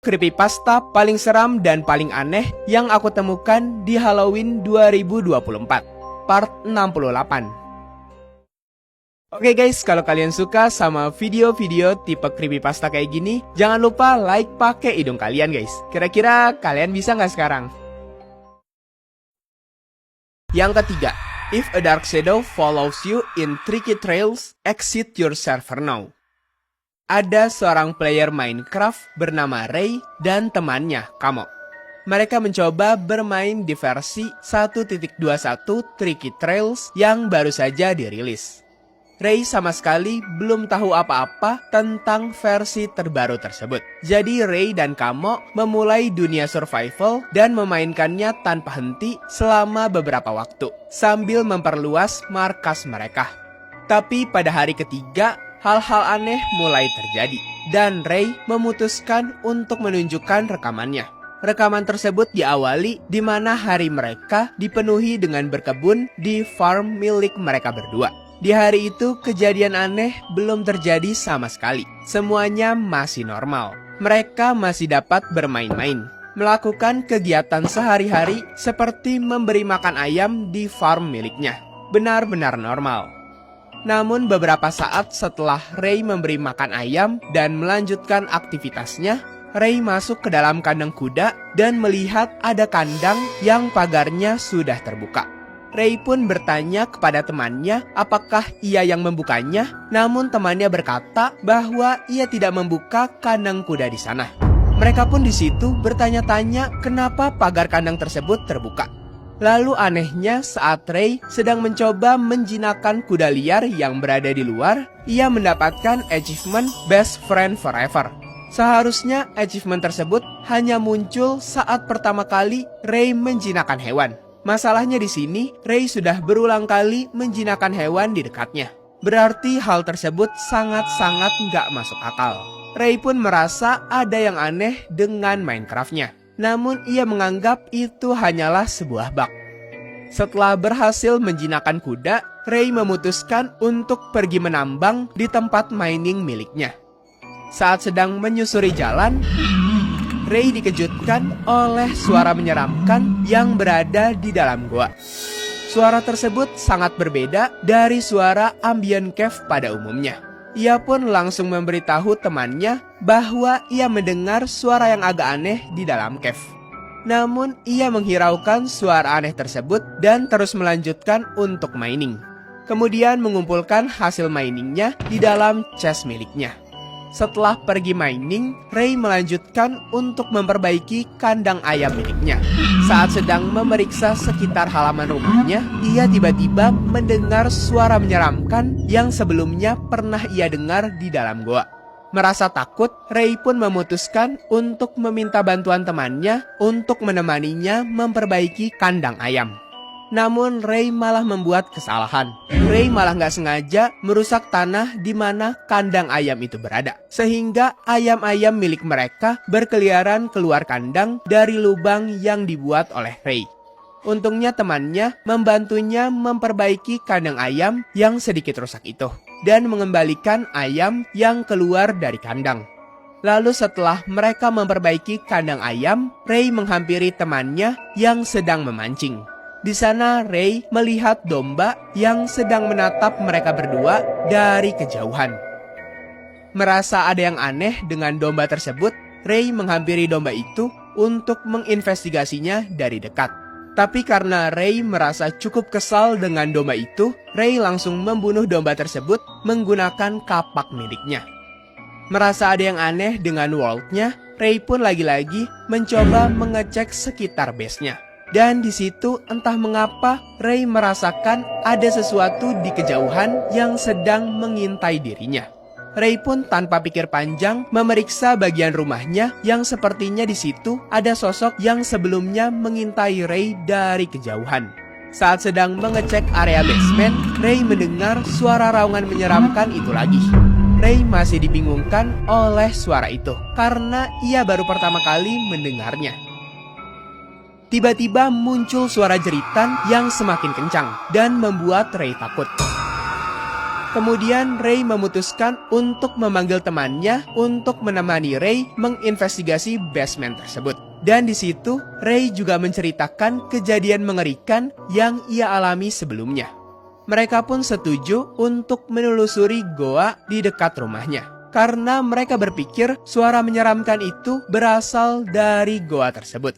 creepypasta paling seram dan paling aneh yang aku temukan di Halloween 2024, part 68. Oke guys, kalau kalian suka sama video-video tipe creepypasta kayak gini, jangan lupa like pakai hidung kalian guys. Kira-kira kalian bisa nggak sekarang? Yang ketiga, if a dark shadow follows you in tricky trails, exit your server now. Ada seorang player Minecraft bernama Ray dan temannya, Kamo. Mereka mencoba bermain di versi 1.21 Tricky Trails yang baru saja dirilis. Ray sama sekali belum tahu apa-apa tentang versi terbaru tersebut. Jadi Ray dan Kamo memulai dunia survival dan memainkannya tanpa henti selama beberapa waktu, sambil memperluas markas mereka. Tapi pada hari ketiga, hal-hal aneh mulai terjadi, dan Ray memutuskan untuk menunjukkan rekamannya. Rekaman tersebut diawali di mana hari mereka dipenuhi dengan berkebun di farm milik mereka berdua. Di hari itu, kejadian aneh belum terjadi sama sekali. Semuanya masih normal. Mereka masih dapat bermain-main, melakukan kegiatan sehari-hari seperti memberi makan ayam di farm miliknya. Benar-benar normal. Namun beberapa saat setelah Ray memberi makan ayam dan melanjutkan aktivitasnya, Ray masuk ke dalam kandang kuda dan melihat ada kandang yang pagarnya sudah terbuka. Ray pun bertanya kepada temannya apakah ia yang membukanya, namun temannya berkata bahwa ia tidak membuka kandang kuda di sana. Mereka pun di situ bertanya-tanya kenapa pagar kandang tersebut terbuka. Lalu anehnya saat Ray sedang mencoba menjinakkan kuda liar yang berada di luar, ia mendapatkan achievement Best Friend Forever. Seharusnya achievement tersebut hanya muncul saat pertama kali Ray menjinakkan hewan. Masalahnya di sini, Ray sudah berulang kali menjinakkan hewan di dekatnya. Berarti hal tersebut sangat-sangat nggak masuk akal. Ray pun merasa ada yang aneh dengan Minecraft-nya. Namun ia menganggap itu hanyalah sebuah bug. Setelah berhasil menjinakkan kuda, Ray memutuskan untuk pergi menambang di tempat mining miliknya. Saat sedang menyusuri jalan, Ray dikejutkan oleh suara menyeramkan yang berada di dalam goa. Suara tersebut sangat berbeda dari suara ambient cave pada umumnya. Ia pun langsung memberitahu temannya bahwa ia mendengar suara yang agak aneh di dalam cave. Namun ia menghiraukan suara aneh tersebut dan terus melanjutkan untuk mining. Kemudian mengumpulkan hasil miningnya di dalam chest miliknya. Setelah pergi mining, Ray melanjutkan untuk memperbaiki kandang ayam miliknya. Saat sedang memeriksa sekitar halaman rumahnya, ia tiba-tiba mendengar suara menyeramkan yang sebelumnya pernah ia dengar di dalam goa. Merasa takut, Ray pun memutuskan untuk meminta bantuan temannya untuk menemaninya memperbaiki kandang ayam. Namun Ray malah membuat kesalahan. Ray malah nggak sengaja merusak tanah di mana kandang ayam itu berada. Sehingga ayam-ayam milik mereka berkeliaran keluar kandang dari lubang yang dibuat oleh Ray. Untungnya temannya membantunya memperbaiki kandang ayam yang sedikit rusak itu dan mengembalikan ayam yang keluar dari kandang. Lalu setelah mereka memperbaiki kandang ayam, Ray menghampiri temannya yang sedang memancing. Di sana Ray melihat domba yang sedang menatap mereka berdua dari kejauhan. Merasa ada yang aneh dengan domba tersebut, Ray menghampiri domba itu untuk menginvestigasinya dari dekat. Tapi karena Ray merasa cukup kesal dengan domba itu, Ray langsung membunuh domba tersebut menggunakan kapak miliknya. Merasa ada yang aneh dengan world-nya, Ray pun lagi-lagi mencoba mengecek sekitar base-nya. Dan di situ entah mengapa Ray merasakan ada sesuatu di kejauhan yang sedang mengintai dirinya. Ray pun tanpa pikir panjang memeriksa bagian rumahnya yang sepertinya di situ ada sosok yang sebelumnya mengintai Ray dari kejauhan. Saat sedang mengecek area basement, Ray mendengar suara raungan menyeramkan itu lagi. Ray masih dibingungkan oleh suara itu karena ia baru pertama kali mendengarnya. Tiba-tiba muncul suara jeritan yang semakin kencang dan membuat Ray takut. Kemudian Ray memutuskan untuk memanggil temannya untuk menemani Ray menginvestigasi basement tersebut. Dan di situ Ray juga menceritakan kejadian mengerikan yang ia alami sebelumnya. Mereka pun setuju untuk menelusuri goa di dekat rumahnya, karena mereka berpikir suara menyeramkan itu berasal dari goa tersebut.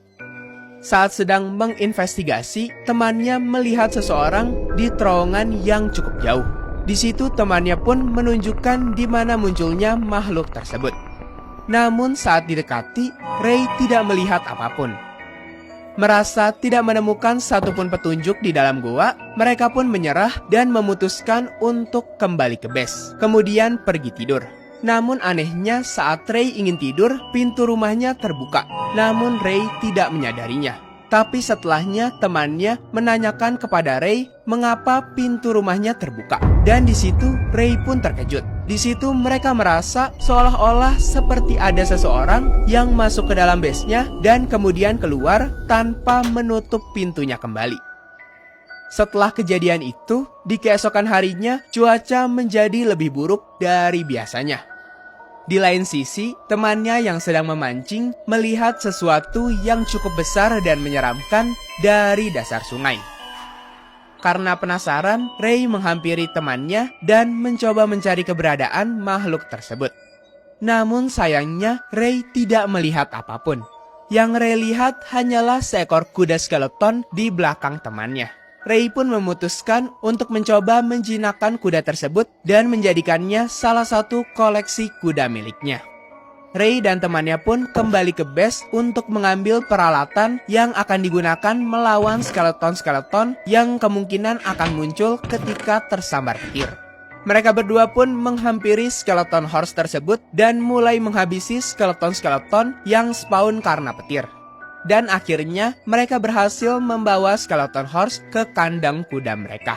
Saat sedang menginvestigasi, temannya melihat seseorang di terowongan yang cukup jauh. Di situ temannya pun menunjukkan di mana munculnya makhluk tersebut. Namun saat didekati, Ray tidak melihat apapun. Merasa tidak menemukan satupun petunjuk di dalam goa, mereka pun menyerah dan memutuskan untuk kembali ke base, kemudian pergi tidur. Namun anehnya saat Ray ingin tidur, pintu rumahnya terbuka. Namun Ray tidak menyadarinya. Tapi setelahnya temannya menanyakan kepada Ray mengapa pintu rumahnya terbuka. Dan di situ Ray pun terkejut. Di situ mereka merasa seolah-olah seperti ada seseorang yang masuk ke dalam base-nya dan kemudian keluar tanpa menutup pintunya kembali. Setelah kejadian itu, di keesokan harinya cuaca menjadi lebih buruk dari biasanya. Di lain sisi, temannya yang sedang memancing melihat sesuatu yang cukup besar dan menyeramkan dari dasar sungai. Karena penasaran, Ray menghampiri temannya dan mencoba mencari keberadaan makhluk tersebut. Namun sayangnya, Ray tidak melihat apapun. Yang Ray lihat hanyalah seekor kuda skeleton di belakang temannya. Ray pun memutuskan untuk mencoba menjinakkan kuda tersebut dan menjadikannya salah satu koleksi kuda miliknya. Ray dan temannya pun kembali ke base untuk mengambil peralatan yang akan digunakan melawan skeleton-skeleton yang kemungkinan akan muncul ketika tersambar petir. Mereka berdua pun menghampiri skeleton horse tersebut dan mulai menghabisi skeleton-skeleton yang spawn karena petir. Dan akhirnya mereka berhasil membawa skeleton horse ke kandang kuda mereka.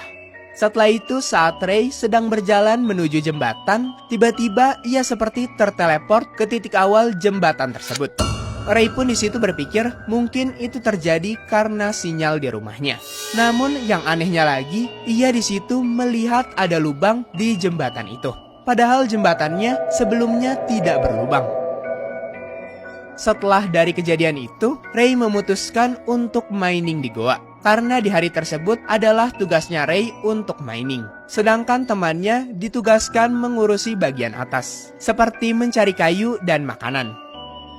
Setelah itu saat Ray sedang berjalan menuju jembatan, tiba-tiba ia seperti terteleport ke titik awal jembatan tersebut. Ray pun di situ berpikir mungkin itu terjadi karena sinyal di rumahnya. Namun yang anehnya lagi, ia di situ melihat ada lubang di jembatan itu. Padahal jembatannya sebelumnya tidak berlubang. Setelah dari kejadian itu, Ray memutuskan untuk mining di goa. Karena di hari tersebut adalah tugasnya Ray untuk mining. Sedangkan temannya ditugaskan mengurusi bagian atas, seperti mencari kayu dan makanan.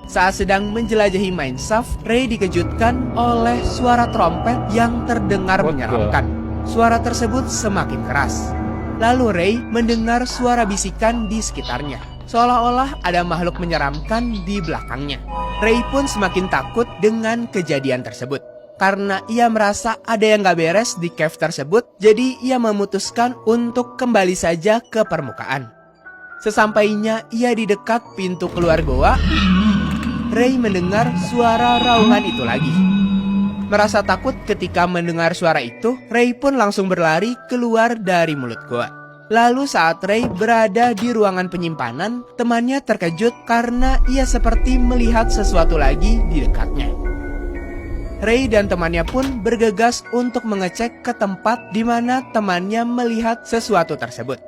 Saat sedang menjelajahi mineshaft, Ray dikejutkan oleh suara trompet yang terdengar menyeramkan. Suara tersebut semakin keras. Lalu Ray mendengar suara bisikan di sekitarnya. Seolah-olah ada makhluk menyeramkan di belakangnya. Ray pun semakin takut dengan kejadian tersebut. Karena ia merasa ada yang gak beres di cave tersebut, jadi ia memutuskan untuk kembali saja ke permukaan. Sesampainya ia di dekat pintu keluar goa, Ray mendengar suara raungan itu lagi. Merasa takut ketika mendengar suara itu, Ray pun langsung berlari keluar dari mulut goa. Lalu saat Ray berada di ruangan penyimpanan, temannya terkejut karena ia seperti melihat sesuatu lagi di dekatnya. Ray dan temannya pun bergegas untuk mengecek ke tempat di mana temannya melihat sesuatu tersebut.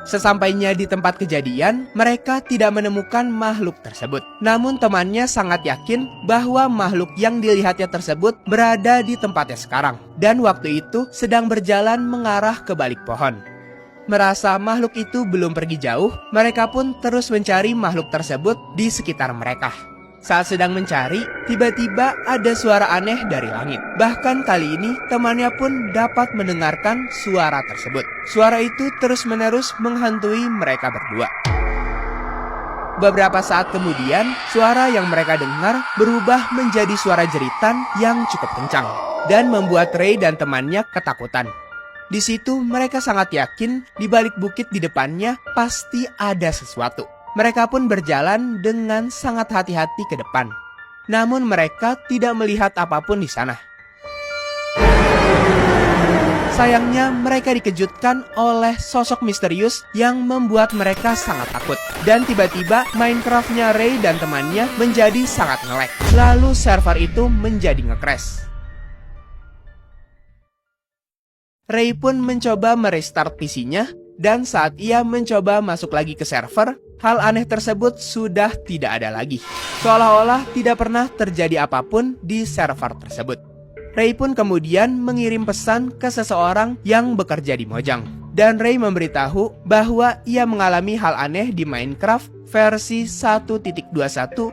Sesampainya di tempat kejadian, mereka tidak menemukan makhluk tersebut. Namun temannya sangat yakin bahwa makhluk yang dilihatnya tersebut berada di tempatnya sekarang. Dan waktu itu sedang berjalan mengarah ke balik pohon. Merasa makhluk itu belum pergi jauh, mereka pun terus mencari makhluk tersebut di sekitar mereka. Saat sedang mencari, tiba-tiba ada suara aneh dari langit. Bahkan kali ini, temannya pun dapat mendengarkan suara tersebut. Suara itu terus-menerus menghantui mereka berdua. Beberapa saat kemudian, suara yang mereka dengar berubah menjadi suara jeritan yang cukup kencang dan membuat Ray dan temannya ketakutan. Di situ mereka sangat yakin di balik bukit di depannya pasti ada sesuatu. Mereka pun berjalan dengan sangat hati-hati ke depan. Namun mereka tidak melihat apapun di sana. Sayangnya mereka dikejutkan oleh sosok misterius yang membuat mereka sangat takut. Dan tiba-tiba Minecraft-nya Ray dan temannya menjadi sangat nge-lag. Lalu server itu menjadi nge-crash. Ray pun mencoba merestart PC-nya, Dan saat ia mencoba masuk lagi ke server, hal aneh tersebut sudah tidak ada lagi. Seolah-olah tidak pernah terjadi apapun di server tersebut. Ray pun kemudian mengirim pesan ke seseorang yang bekerja di Mojang. Dan Ray memberitahu bahwa ia mengalami hal aneh di Minecraft versi 1.21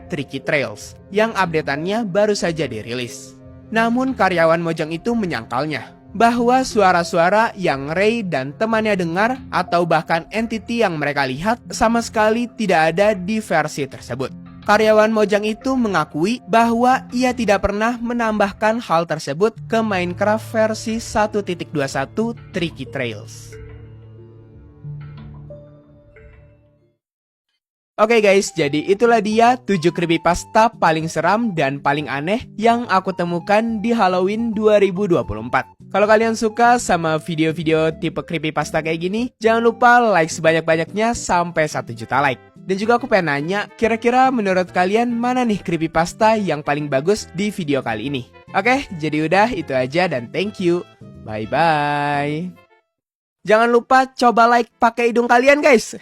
Tricky Trails yang updateannya baru saja dirilis. Namun karyawan Mojang itu menyangkalnya bahwa suara-suara yang Ray dan temannya dengar atau bahkan entity yang mereka lihat sama sekali tidak ada di versi tersebut. Karyawan Mojang itu mengakui bahwa ia tidak pernah menambahkan hal tersebut ke Minecraft versi 1.21 Tricky Trails. Oke guys, jadi itulah dia 7 creepypasta paling seram dan paling aneh yang aku temukan di Halloween 2024. Kalau kalian suka sama video-video tipe creepypasta kayak gini, jangan lupa like sebanyak-banyaknya sampai 1 juta like. Dan juga aku pengen nanya, kira-kira menurut kalian mana nih creepypasta yang paling bagus di video kali ini? Oke, jadi udah itu aja dan thank you. Bye-bye. Jangan lupa coba like pakai hidung kalian guys.